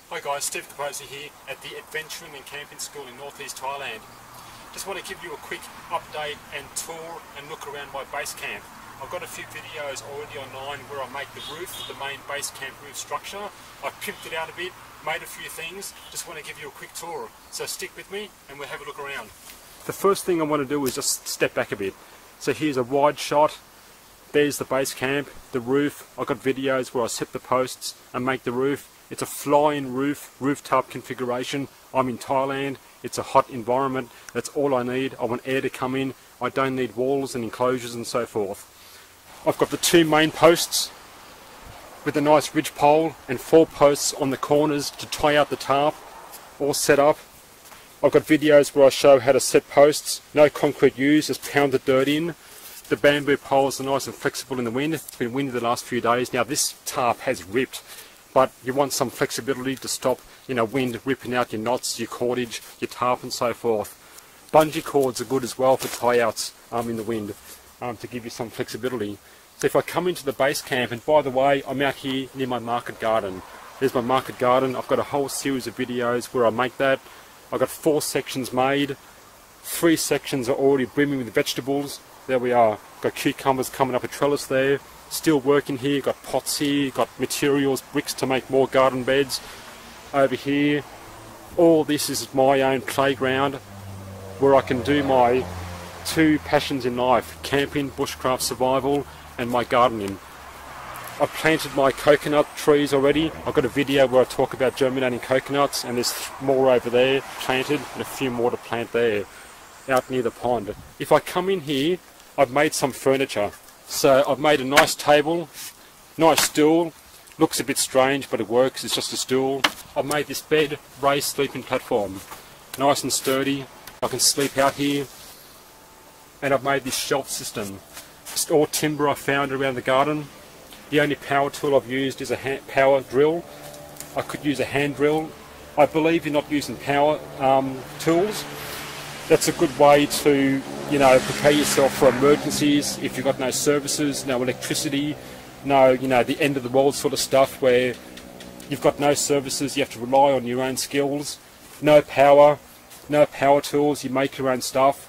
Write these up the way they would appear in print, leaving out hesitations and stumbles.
Hi guys, Steve Kaposi here at the Adventuring and Camping School in northeast Thailand. Just want to give you a quick update and tour and look around my base camp. I've got a few videos already online where I make the roof, the main base camp roof structure. I've pimped it out a bit, made a few things. Just want to give you a quick tour. So stick with me and we'll have a look around. The first thing I want to do is just step back a bit. So here's a wide shot. There's the base camp, the roof. I've got videos where I set the posts and make the roof. It's a fly-in roof top configuration. I'm in Thailand. It's a hot environment. That's all I need. I want air to come in. I don't need walls and enclosures and so forth. I've got the two main posts with a nice ridge pole and 4 posts on the corners to tie out the tarp, all set up. I've got videos where I show how to set posts. No concrete used, just pound the dirt in. The bamboo poles are nice and flexible in the wind. It's been windy the last few days. Now this tarp has ripped, but you want some flexibility to stop, wind ripping out your knots, your cordage, your tarp and so forth. Bungee cords are good as well for tie-outs in the wind to give you some flexibility. So if I come into the base camp, and by the way, I'm out here near my market garden. There's my market garden. I've got a whole series of videos where I make that. I've got 4 sections made. 3 sections are already brimming with vegetables. There we are. Got cucumbers coming up a trellis there. Still working here. Got pots here. Got materials, bricks to make more garden beds. Over here, all this is my own playground where I can do my 2 passions in life: camping, bushcraft survival, and my gardening. I've planted my coconut trees already. I've got a video where I talk about germinating coconuts, and there's more over there planted and a few more to plant there out near the pond. If I come in here, I've made some furniture. So I've made a nice table, nice stool. Looks a bit strange, but it works. It's just a stool. I've made this bed, raised sleeping platform. Nice and sturdy. I can sleep out here. And I've made this shelf system. Just all timber I found around the garden. The only power tool I've used is a power drill. I could use a hand drill. I believe in not using power tools. That's a good way to, prepare yourself for emergencies. If you've got no services, no electricity, no, the end of the world sort of stuff where you've got no services, you have to rely on your own skills. No power tools, you make your own stuff.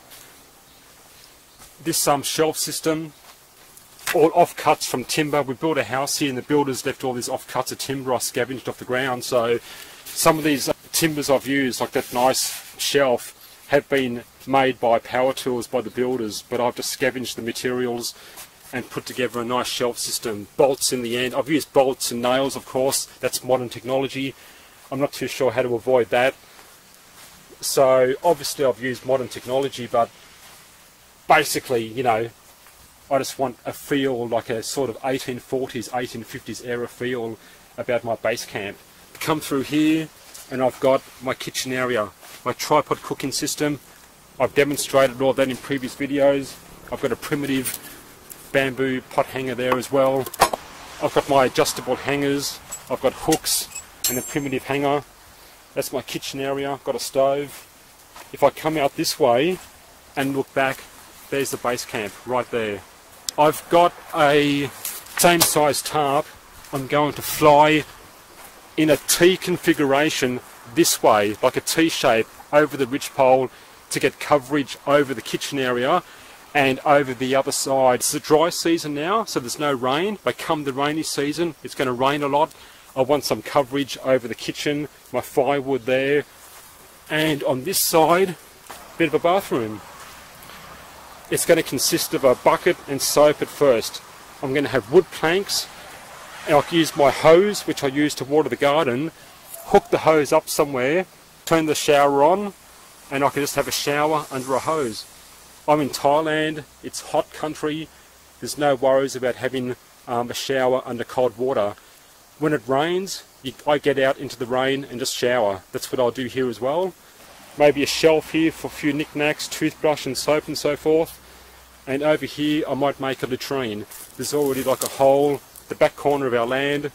This shelf system, all offcuts from timber. We built a house here and the builders left all these offcuts of timber I scavenged off the ground. So some of these timbers I've used, like that nice shelf, have been made by power tools by the builders, but I've just scavenged the materials and put together a nice shelf system. Bolts in the end. I've used bolts and nails, of course. That's modern technology. I'm not too sure how to avoid that. So obviously I've used modern technology, but basically, I just want a feel like a sort of 1840s, 1850s era feel about my base camp. Come through here and I've got my kitchen area, my tripod cooking system. I've demonstrated all that in previous videos. I've got a primitive bamboo pot hanger there as well. I've got my adjustable hangers. I've got hooks and a primitive hanger. That's my kitchen area. I've got a stove. If I come out this way and look back, there's the base camp right there. I've got a same size tarp. I'm going to fly in a T configuration this way, like a T shape over the ridge pole to get coverage over the kitchen area and over the other side. It's the dry season now, so there's no rain, but come the rainy season, it's going to rain a lot. I want some coverage over the kitchen, my firewood there, and on this side, a bit of a bathroom. It's going to consist of a bucket and soap at first. I'm going to have wood planks, and I can use my hose, which I use to water the garden, hook the hose up somewhere, turn the shower on, and I can just have a shower under a hose. I'm in Thailand, it's hot country, there's no worries about having a shower under cold water. When it rains, I get out into the rain and just shower. That's what I'll do here as well. Maybe a shelf here for a few knickknacks, toothbrush and soap and so forth. And over here I might make a latrine. There's already like a hole, the back corner of our land.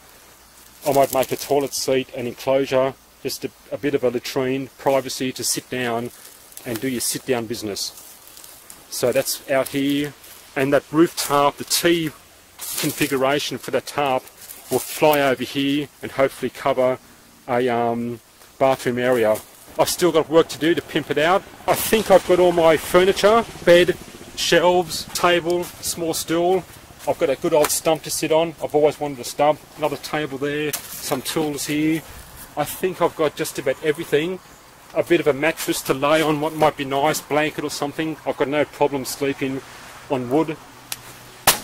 I might make a toilet seat, an enclosure, just a bit of a latrine, privacy to sit down and do your sit down business. So that's out here. And that roof tarp, the T configuration for that tarp, will fly over here and hopefully cover a bathroom area. I've still got work to do to pimp it out. I think I've got all my furniture, bed, shelves, table, small stool. I've got a good old stump to sit on. I've always wanted a stump. Another table there, some tools here. I think I've got just about everything. A bit of a mattress to lay on, what might be nice, blanket or something. I've got no problem sleeping on wood.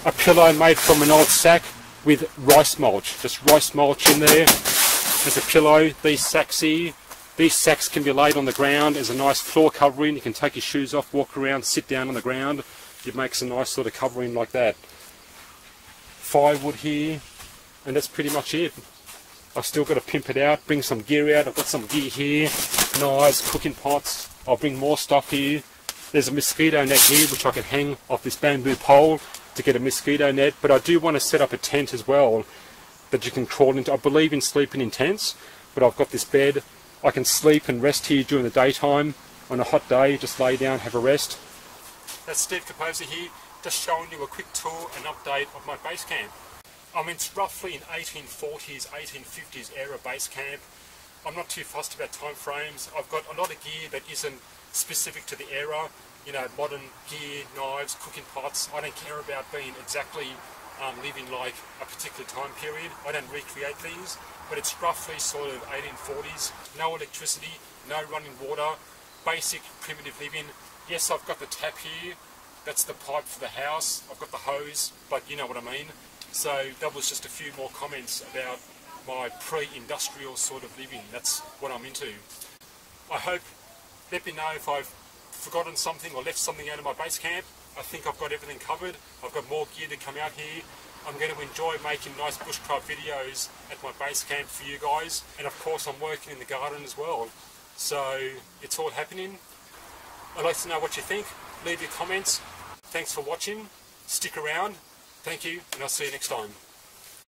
A pillow made from an old sack with rice mulch. Just rice mulch in there. There's a pillow. These sacks here. These sacks can be laid on the ground as a nice floor covering. You can take your shoes off, walk around, sit down on the ground. It makes a nice sort of covering like that. Firewood here, and that's pretty much it. I've still got to pimp it out, bring some gear out. I've got some gear here, knives, cooking pots. I'll bring more stuff here. There's a mosquito net here which I can hang off this bamboo pole to get a mosquito net, but I do want to set up a tent as well that you can crawl into. I believe in sleeping in tents, but I've got this bed. I can sleep and rest here during the daytime. On a hot day, just lay down, have a rest. That's Steve Kaposi here, just showing you a quick tour and update of my base camp. I mean, it's roughly an 1840s, 1850s era base camp. I'm not too fussed about time frames. I've got a lot of gear that isn't specific to the era. You know, modern gear, knives, cooking pots. I don't care about being exactly living like a particular time period. I don't recreate things, but it's roughly sort of 1840s. No electricity, no running water, basic primitive living. Yes, I've got the tap here. That's the pipe for the house. I've got the hose, but you know what I mean. So that was just a few more comments about my pre-industrial sort of living. That's what I'm into. I hope, let me know if I've forgotten something or left something out of my base camp. I think I've got everything covered. I've got more gear to come out here. I'm going to enjoy making nice bushcraft videos at my base camp for you guys. And of course I'm working in the garden as well. So it's all happening. I'd like to know what you think. Leave your comments. Thanks for watching. Stick around. Thank you, and I'll see you next time.